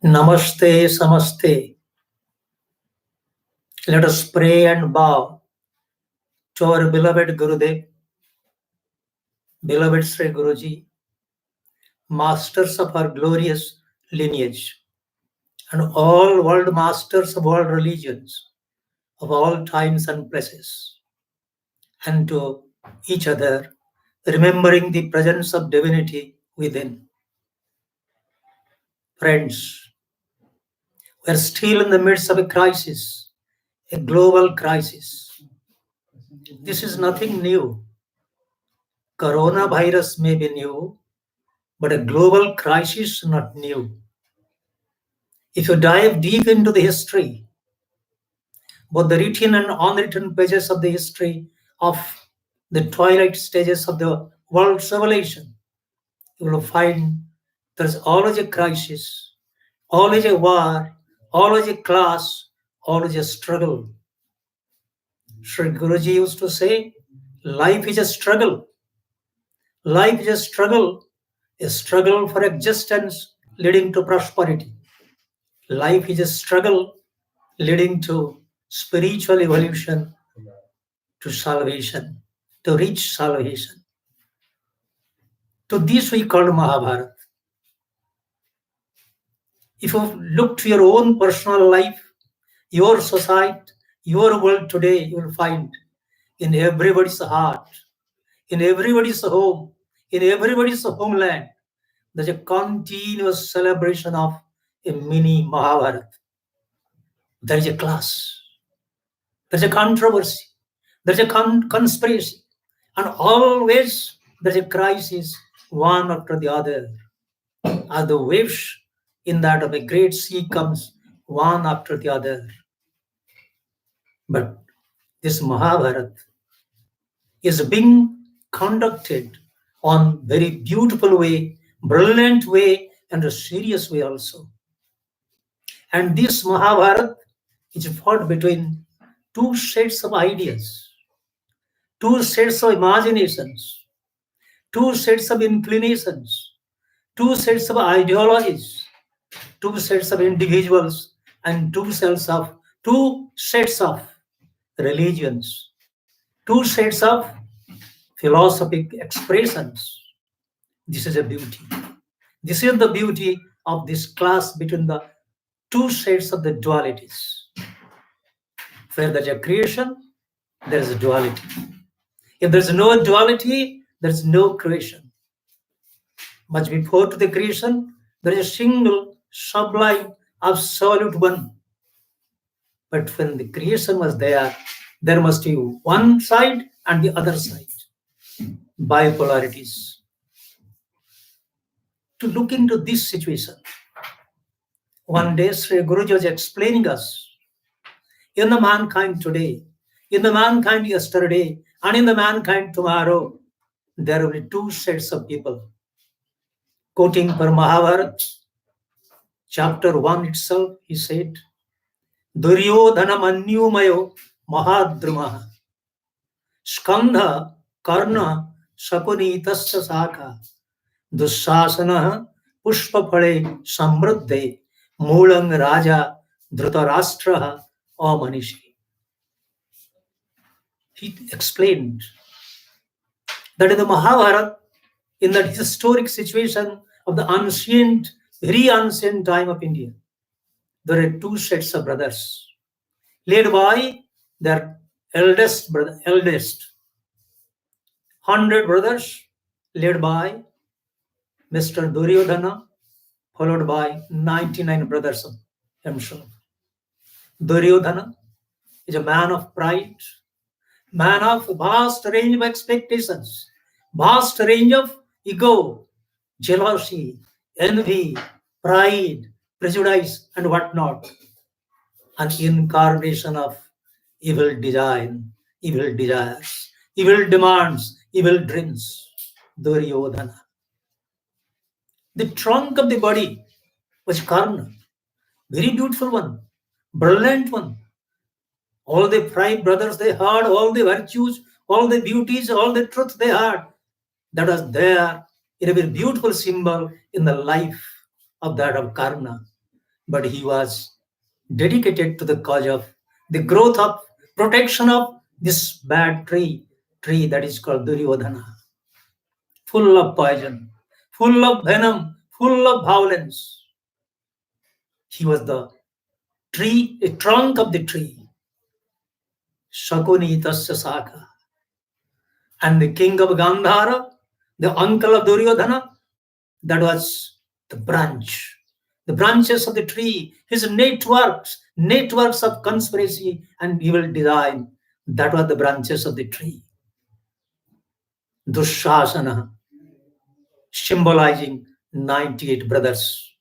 Namaste, Samaste. Let us pray and bow to our beloved Gurudev, beloved Sri Guruji, masters of our glorious lineage, and all world masters of all religions, of all times and places, and to each other, remembering the presence of divinity within. Friends, we are still in the midst of a crisis, a global crisis. This is nothing new. Coronavirus may be new, but a global crisis not new. If you dive deep into the history, both the written and unwritten pages of the history of the twilight stages of the world civilization, you will find there's always a crisis, always a war, always a class, always a struggle. Sri Guruji used to say, life is a struggle. Life is a struggle for existence leading to prosperity. Life is a struggle leading to spiritual evolution, to salvation, to reach salvation. To this we call Mahabharata. If you look to your own personal life, your society, your world today, you will find in everybody's heart, in everybody's home, in everybody's homeland, there's a continuous celebration of a mini Mahabharata. There is a class, there's a controversy, there's a conspiracy, and always there's a crisis, one after the other. As the waves in that of a great sea comes one after the other. But this Mahabharata is being conducted on very beautiful way, brilliant way, and a serious way also. And this Mahabharata is fought between two sets of ideas, two sets of imaginations, two sets of inclinations, two sets of ideologies, two sets of individuals, and two sets of religions, two sets of philosophic expressions. This is a beauty. This is the beauty of this class between the two sets of the dualities. Where there's a creation, there is a duality. If there's no duality, there's no creation. Much before to the creation, there is a single, sublime, absolute one. But when the creation was there must be one side and the other side. Bipolarities. To look into this situation, one day Sri Guruji was explaining us, in the mankind today, in the mankind yesterday, and in the mankind tomorrow, there will be two sets of people. Quoting from Mahabharata, chapter 1 itself, he said, Duryodhana manyumayo mahadrumaha skandha karna sakunitasya saka dussasana pushpapale samruddhe moolang raja dhritarashtraha amanishi. He explained that in the Mahabharata, in that historic situation of the ancient, very ancient time of India, there are two sets of brothers, led by their eldest brother, 100 brothers, led by Mr. Duryodhana, followed by 99 brothers of himself. Duryodhana is a man of pride, man of vast range of expectations, vast range of ego, jealousy, envy, pride, prejudice, and whatnot. An incarnation of evil design, evil desires, evil demands, evil dreams. Duryodhana. The trunk of the body was Karna, very beautiful one, brilliant one. All the five brothers they had, all the virtues, all the beauties, all the truth they had, that was there It is a very beautiful symbol in the life of that of Karna. But he was dedicated to the cause of the growth of protection of this bad tree that is called Duryodhana, full of poison, full of venom, full of violence. He was the tree, a trunk of the tree, Shakuni Tasya Saka. And the king of Gandhara, the uncle of Duryodhana, that was the branch, the branches of the tree, his networks of conspiracy and evil design. That were the branches of the tree. Dushasana, symbolizing 98 brothers,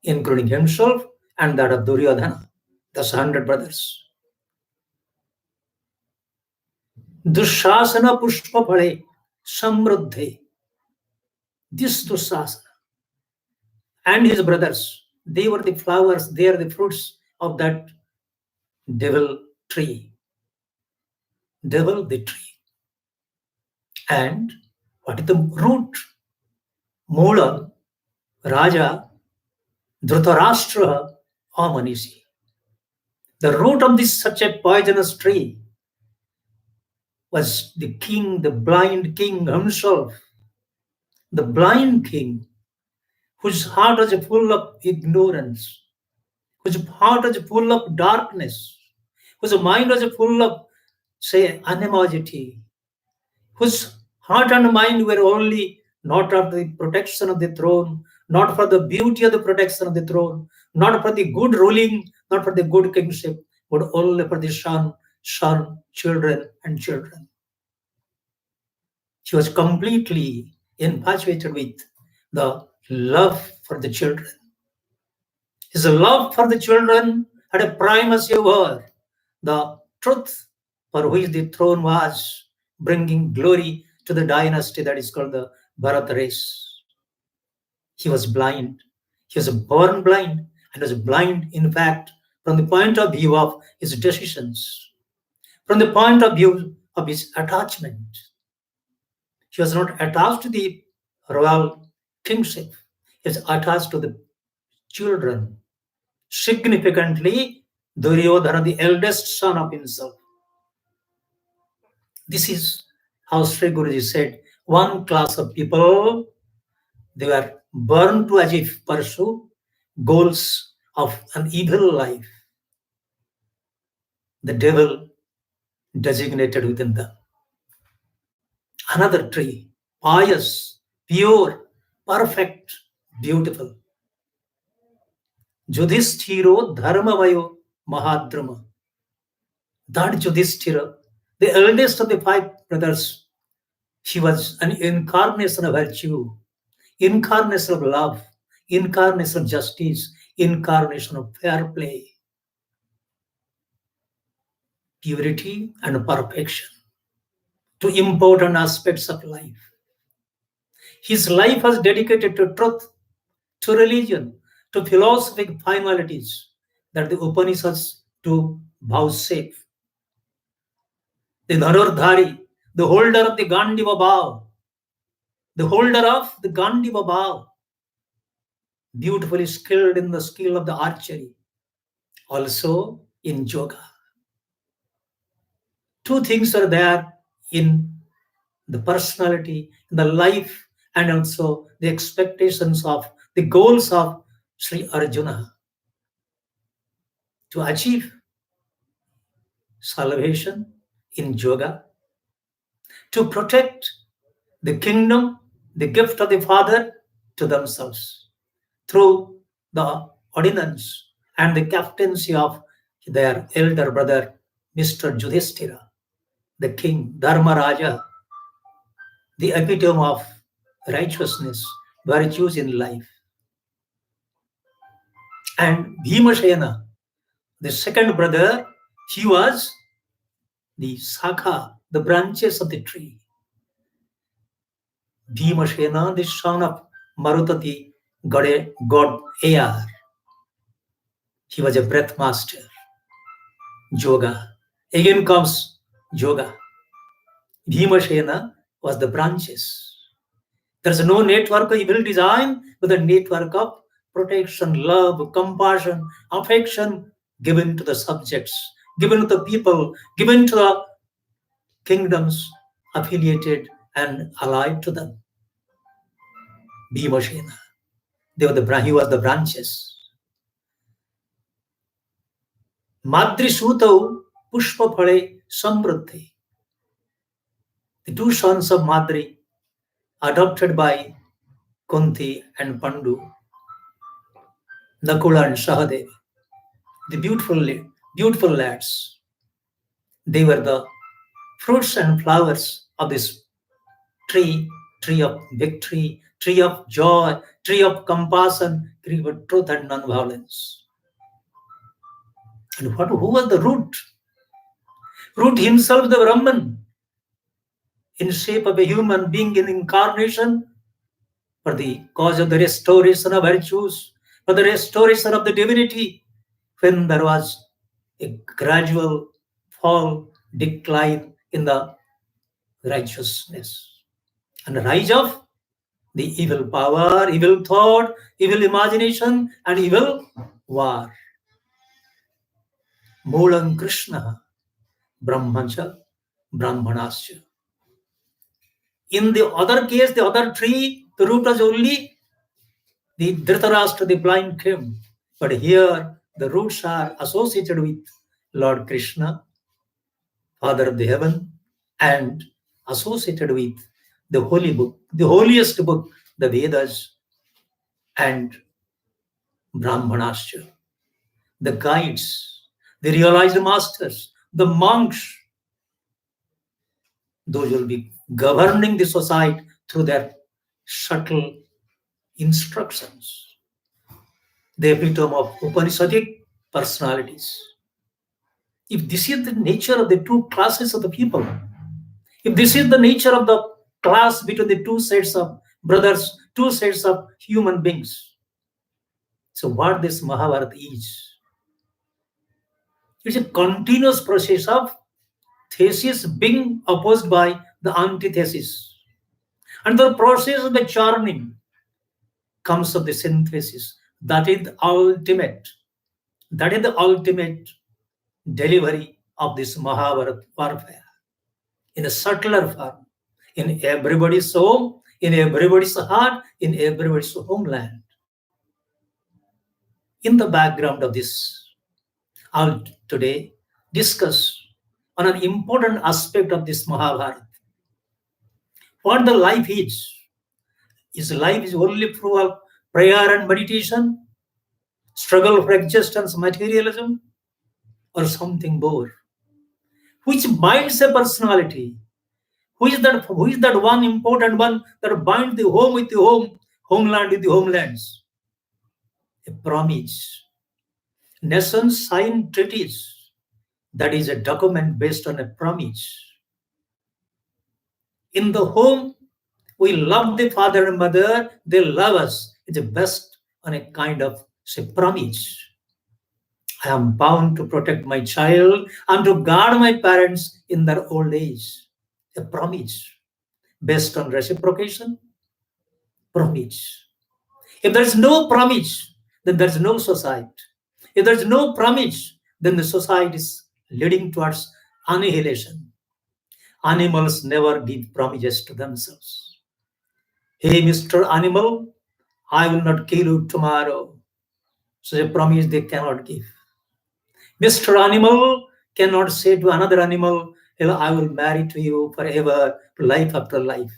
including himself and that of Duryodhana, thus 100 brothers. Dushasana Pushpa Phale Samruddhe. This Dushasana and his brothers, they were the flowers, they are the fruits of that devil tree. Devil the tree. And what is the root? Moolam, Raja, Dhritarashtra, Amanisi. The root of this such a poisonous tree was the king, the blind king himself. The blind king, whose heart was full of ignorance, whose heart was full of darkness, whose mind was full of, say, animosity, whose heart and mind were only not for the protection of the throne, not for the beauty of the protection of the throne, not for the good ruling, not for the good kingship, but only for the son, children, and children. She was completely infatuated with the love for the children. His love for the children had a primacy over the truth for which the throne was bringing glory to the dynasty that is called the Bharat race. He was blind. He was born blind and was blind, in fact, from the point of view of his decisions, from the point of view of his attachment. He was not attached to the royal kingship. He was attached to the children. Significantly, Duryodhana, the eldest son of himself. This is how Sri Guruji said, one class of people, they were born to achieve, pursue goals of an evil life. The devil designated within them. Another tree, pious, pure, perfect, beautiful. Yudhishthiro Dharmavayo Mahadrama. That Yudhishthira, the eldest of the 5 brothers, he was an incarnation of virtue, incarnation of love, incarnation of justice, incarnation of fair play, purity and perfection, to important aspects of life. His life was dedicated to truth, to religion, to philosophic finalities that the Upanishads do vouchsafe. The Dhanurdhari, the holder of the Gandiva bow, the holder of the Gandiva bow, beautifully skilled in the skill of the archery, also in yoga. 2 things are there in the personality, in the life, and also the expectations of the goals of Sri Arjuna to achieve salvation in yoga, to protect the kingdom, the gift of the Father to themselves through the ordinance and the captaincy of their elder brother, Mr. Yudhishthira, the king, Dharma Raja, the epitome of righteousness, virtues in life. And Bhimasena, the second brother, he was the Sakha, the branches of the tree. Bhimasena, the son of Marutati, god Ayar. He was a breath master. Yoga. Again comes yoga. Bhimasena was the branches. There's no network of evil design, but a network of protection, love, compassion, affection given to the subjects, given to the people, given to the kingdoms affiliated and allied to them. Bhimashena. He was the branches. Madri Sutau Pushpa Phale Samruddhi. The two sons of Madri, adopted by Kunti and Pandu, Nakula and Sahadeva, the beautiful lads. They were the fruits and flowers of this tree of victory, tree of joy, tree of compassion, tree of truth and non-violence. And who was the root? Root himself, the Brahman, in shape of a human being in incarnation, for the cause of the restoration of virtues, for the restoration of the divinity, when there was a gradual fall, decline in the righteousness, and rise of the evil power, evil thought, evil imagination, and evil war. Moolam Krishna, Brahmancha, Brahmanascha. In the other case, the other tree, the root was only the Dhritarashtra, the blind king. But here, the roots are associated with Lord Krishna, Father of the heaven, and associated with the holy book, the holiest book, the Vedas, and Brahmanascha, the guides, the realized masters, the monks. Those will be governing the society through their subtle instructions. The epitome of Upanishadic personalities. If this is the nature of the two classes of the people, if this is the nature of the class between the two sets of brothers, two sets of human beings, so what this Mahabharata is? It's a continuous process of thesis being opposed by the antithesis. And the process of the churning comes of the synthesis. That is the ultimate delivery of this Mahabharata warfare in a subtler form, in everybody's home, in everybody's heart, in everybody's homeland. In the background of this, I'll today discuss on an important aspect of this Mahabharata. What the life is. Is life is only through of prayer and meditation, struggle for existence, materialism, or something more? Which binds a personality? Who is that one important one that binds the home with the home, homeland with the homelands? A promise. Nations sign treaties. That is a document based on a promise. In the home, we love the father and mother, they love us. It's based on a kind of promise. I am bound to protect my child and to guard my parents in their old age. A promise based on reciprocation. Promise. If there's no promise, then there's no society. If there's no promise, then the society is leading towards annihilation. Animals never give promises to themselves. Hey, Mr. Animal, I will not kill you tomorrow. So a promise they cannot give. Mr. Animal cannot say to another animal, I will marry to you forever, life after life.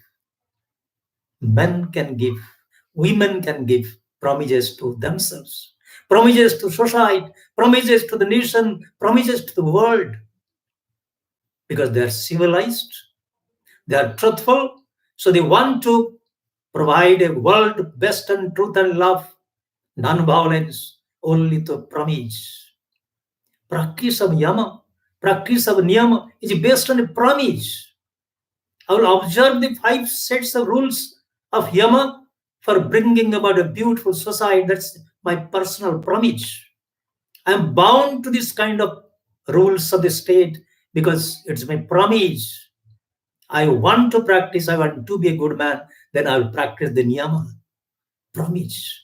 Men can give, women can give promises to themselves, promises to society, promises to the nation, promises to the world. Because they are civilized, they are truthful, so they want to provide a world based on truth and love, non-violence, only to promise. Practice of yama, practice of niyama is based on a promise. I will observe the 5 sets of rules of yama for bringing about a beautiful society. That's my personal promise. I am bound to this kind of rules of the state because it's my promise. I want to practice, I want to be a good man. then I will practice the niyama. Promise.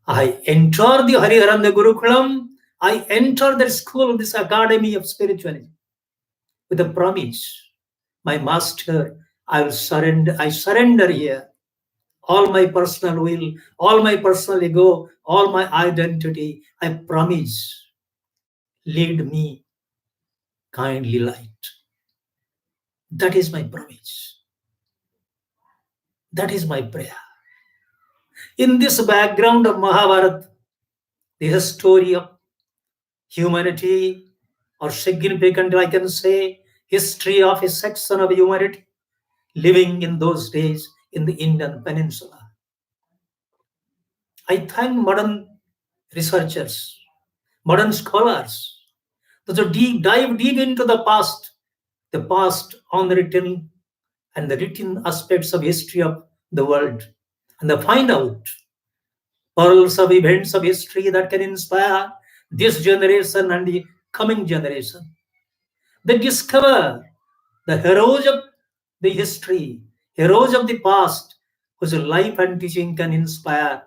I enter the Hariharan, the Gurukulam. I enter the school, this academy of spirituality with a promise. My master, I surrender here. All my personal will, all my personal ego, all my identity, I promise. Lead me, kindly light. That is my promise. That is my prayer. In this background of Mahabharata, the story of humanity, or significant, I can say, history of a section of humanity living in those days in the Indian peninsula. I thank modern researchers, modern scholars, those who dive deep into the past unwritten and the written aspects of history of the world, and they find out pearls of events of history that can inspire this generation and the coming generation. They discover the heroes of the history, heroes of the past, whose life and teaching can inspire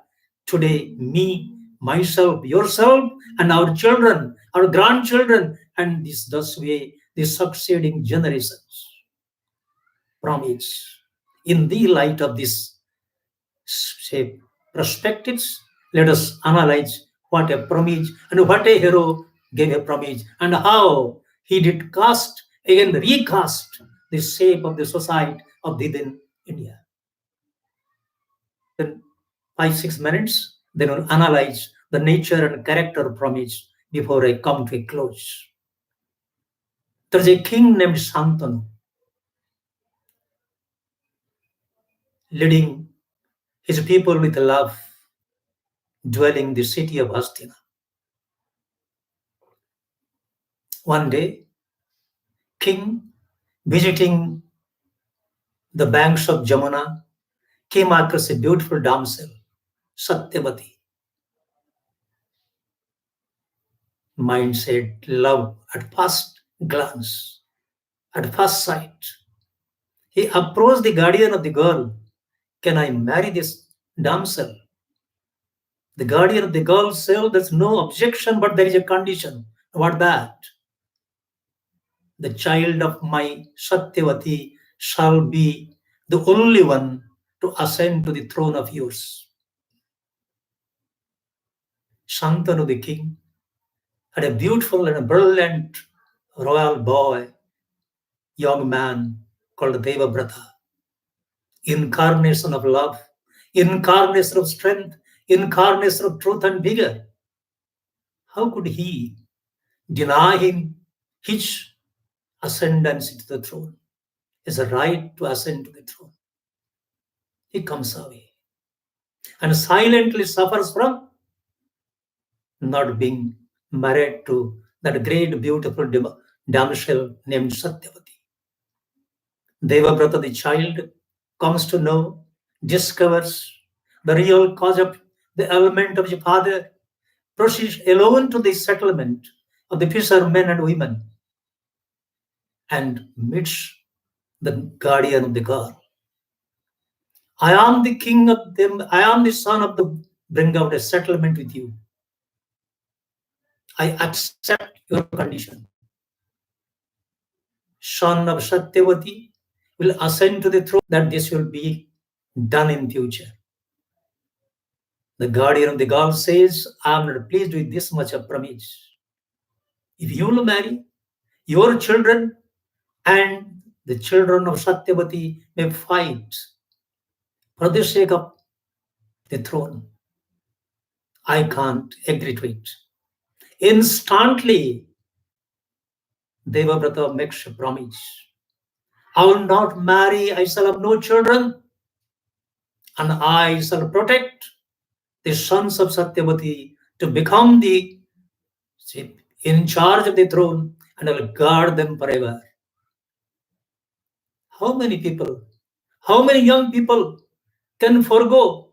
today me, myself, yourself, and our children, our grandchildren, and thus way the succeeding generations. Promise. In the light of this say, perspectives, let us analyze what a promise and what a hero gave a promise and how he did cast, again recast the shape of the society of the then India. Then 5-6 minutes, then we'll analyze the nature and character of promise before I come to a close. There's a king named Santanu leading his people with love, dwelling the city of Hastina. One day, king visiting the banks of Jamuna came across a beautiful damsel, Satyavati. Mind said, love at first glance, at first sight. He approached the guardian of the girl. Can I marry this damsel? The guardian of the girl said, there's no objection, but there is a condition. What that? The child of my Satyavati shall be the only one to ascend to the throne of yours. Shantanu the king had a beautiful and a brilliant royal boy, young man called Devabrata, incarnation of love, incarnation of strength, incarnation of truth and vigor. How could he deny him his ascendancy to the throne, his right to ascend to the throne? He comes away and silently suffers from not being married to that great, beautiful damsel named Satyavati. Devabrata, the child, comes to know, discovers the real cause of the ailment of his father, proceeds alone to the settlement of the fishermen and women, and meets the guardian of the girl. I am the king of them, I am the son of the bring out a settlement with you. I accept your condition. Son of Satyavati will ascend to the throne, that this will be done in future. The guardian of the girl says, I am not pleased with this much of promise. If you will marry, your children and the children of Satyavati may fight for the sake of the throne. I can't agree to it. Instantly, Devabrata makes a promise. I will not marry, I shall have no children, and I shall protect the sons of Satyavati to become the in charge of the throne, and I will guard them forever. How many people, how many young people can forego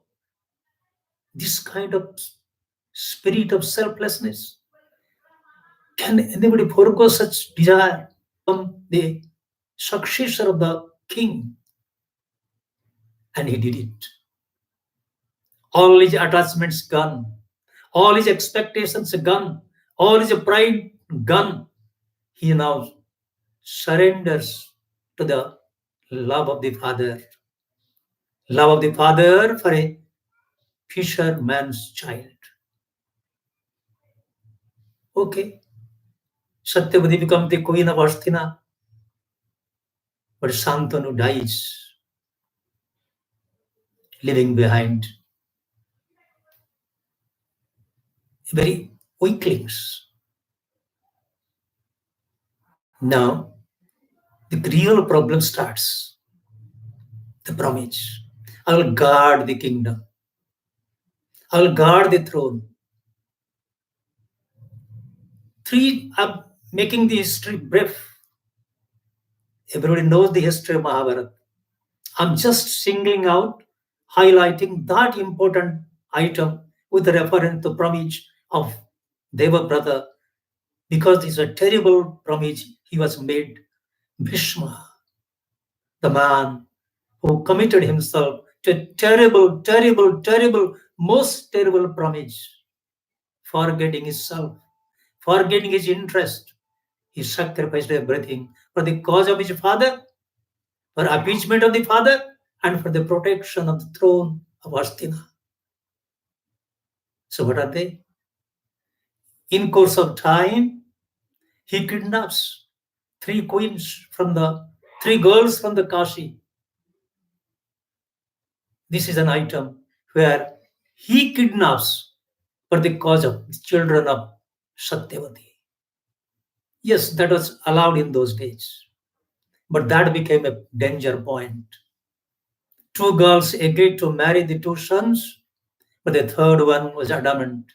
this kind of spirit of selflessness? Can anybody forego such desire from the successor of the king? And he did it. All his attachments gone, all his expectations gone, all his pride gone. He now surrenders to the love of the Father. Love of the Father for a fisherman's child. Okay. Satyavati becomes the queen of Asthina, but Santanu dies, leaving behind very weaklings. Now, the real problem starts. The promise. I will guard the kingdom. I will guard the throne. Three are making the history brief. Everybody knows the history of Mahabharata. I'm just singling out, highlighting that important item with reference to promise of Devabrata, because it's a terrible promise he was made. Bhishma, the man who committed himself to a terrible, terrible, terrible, most terrible promise, forgetting himself, forgetting his interest. He sacrificed everything for the cause of his father, for appeasement of the father, and for the protection of the throne of Hastina. So what are they? In course of time, he kidnaps three girls from the Kashi. This is an item where he kidnaps for the cause of the children of Satyavati. Yes, that was allowed in those days, but that became a danger point. Two girls agreed to marry the two sons, but the third one was adamant.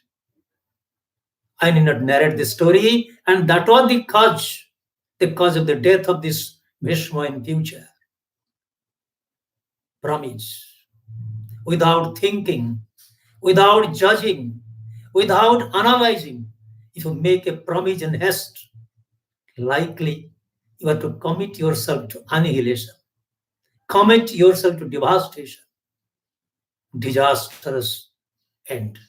I need not narrate the story, and that was the cause of the death of this Bhishma in future. Promise. Without thinking, without judging, without analyzing, if you make a promise in haste, likely you have to commit yourself to annihilation, commit yourself to devastation, disastrous end.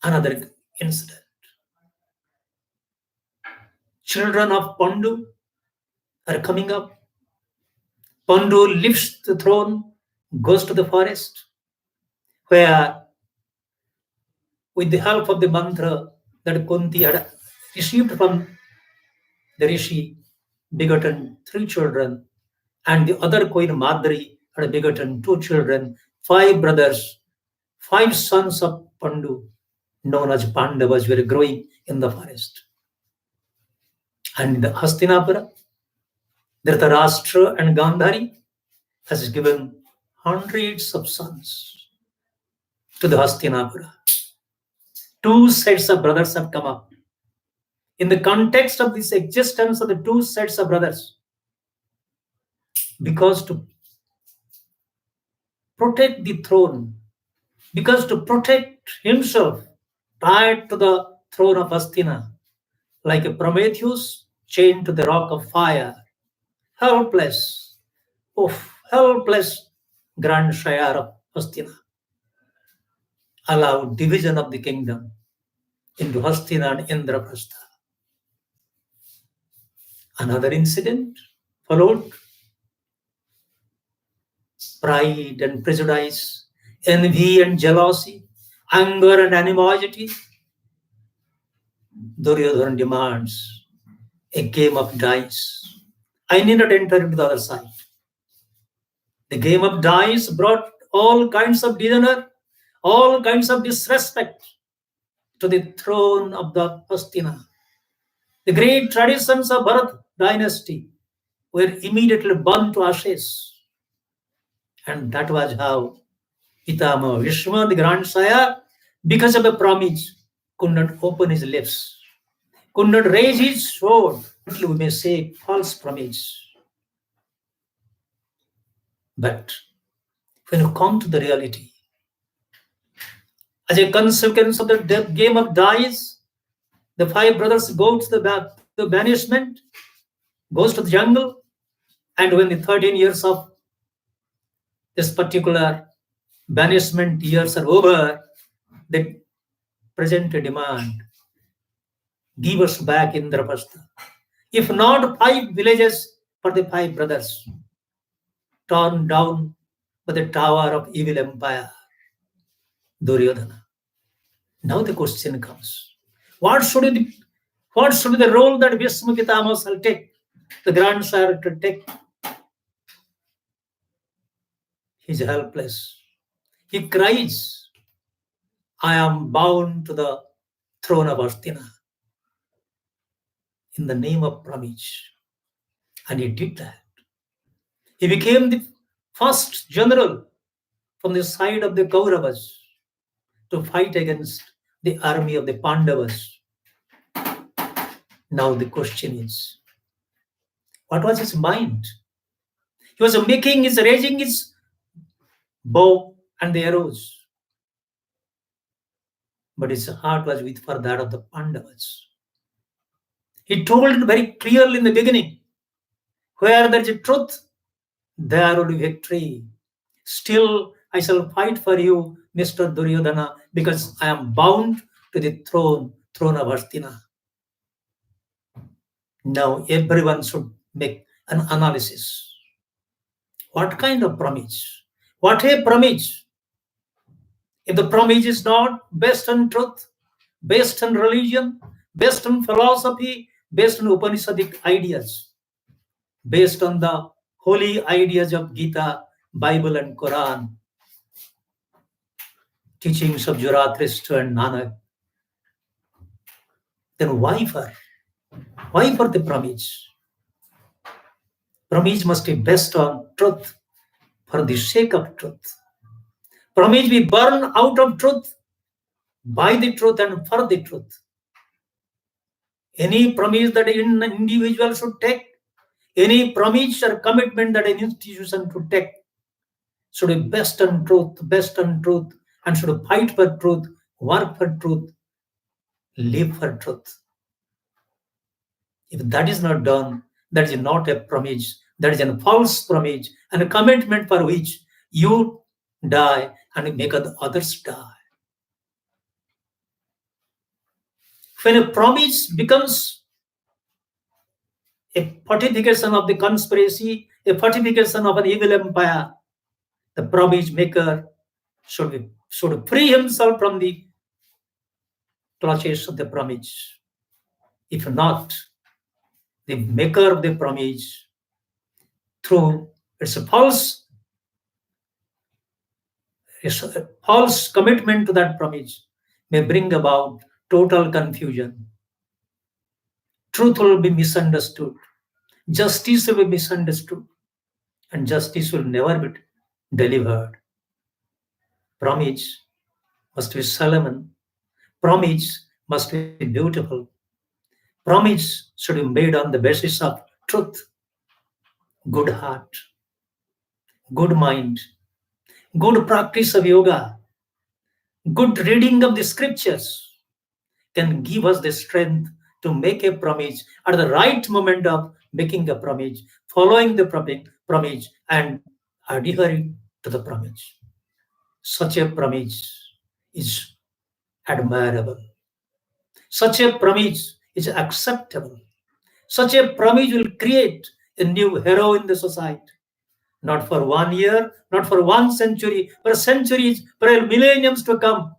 Another incident. Children of Pandu are coming up. Pandu lifts the throne, goes to the forest, where, with the help of the mantra that Kunti had received from the Rishi, begotten three children, and the other queen Madri had begotten two children, five brothers, five sons of Pandu, known as Pandavas, were growing in the forest. And in the Hastinapura, Dhritarashtra and Gandhari has given hundreds of sons to the Hastinapura. Two sets of brothers have come up. In the context of this existence of the two sets of brothers, because to protect the throne, because to protect himself tied to the throne of Hastina, like a Prometheus chained to the rock of fire, helpless, helpless grandsire of Hastina, allowed division of the kingdom into Hastina and Indraprastha. Another incident followed. Pride and prejudice, envy and jealousy, anger and animosity. Duryodhana demands a game of dice. I need not enter into the other side. The game of dice brought all kinds of dishonor, all kinds of disrespect to the throne of the Hastina. The great traditions of Bharat dynasty were immediately burned to ashes. And that was how Pitama Vishma, the grandsire, because of a promise, could not open his lips, could not raise his sword. We may say false promise. But when you come to the reality, as a consequence of the game of dice, the five brothers go to the banishment, goes to the jungle, and when the 13 years of this particular banishment years are over, they present a demand. Give us back Indraprastha. If not 5 villages for the 5 brothers, torn down by the tower of evil empire, Duryodhana. Now the question comes, what should be the role that Bhishma Pitama shall take, the grandsire to take? He is helpless. He cries, I am bound to the throne of Astina in the name of Pramich. And he did that. He became the first general from the side of the Kauravas to fight against the army of the Pandavas. Now the question is, what was his mind? He was raising his bow and the arrows. But his heart was with for that of the Pandavas. He told it very clearly in the beginning, where there is a truth, there will be victory. Still, I shall fight for you, Mr. Duryodhana, because I am bound to the throne of Hastina. Now, everyone should make an analysis. What kind of promise? What a promise! If the promise is not based on truth, based on religion, based on philosophy, based on Upanishadic ideas, based on the holy ideas of Gita, Bible and Quran, teachings of Zoroaster and Nanak, then why for the promise? Promise must be based on truth, for the sake of truth. Promise be born out of truth, by the truth and for the truth. Any promise that an individual should take, any promise or commitment that an institution should take, should be based on truth, and should fight for truth, work for truth, live for truth. If that is not done, that is not a promise, that is a false promise and a commitment for which you die and make others die. When a promise becomes a fortification of the conspiracy, a fortification of an evil empire, the promise maker should free himself from the clutches of the promise. If not, the maker of the promise, through its false commitment to that promise, may bring about total confusion. Truth will be misunderstood. Justice will be misunderstood. And justice will never be delivered. Promise must be solemn. Promise must be beautiful. Promise should be made on the basis of truth, good heart, good mind, good practice of yoga, good reading of the scriptures can give us the strength to make a promise at the right moment of making a promise, following the promise and adhering to the promise. Such a promise is admirable. Such a promise is acceptable. Such a promise will create a new hero in the society. Not for 1 year, not for 1 century, for centuries, for millenniums to come,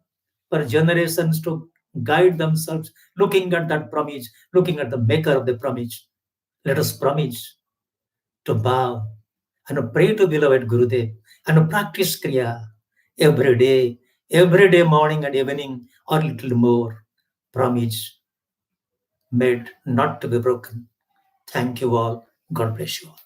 for generations to guide themselves, looking at that promise, looking at the maker of the promise. Let us promise to bow and pray to beloved Gurudev and practice Kriya every day, morning and evening, or little more. Promise made not to be broken. Thank you all. God bless you all.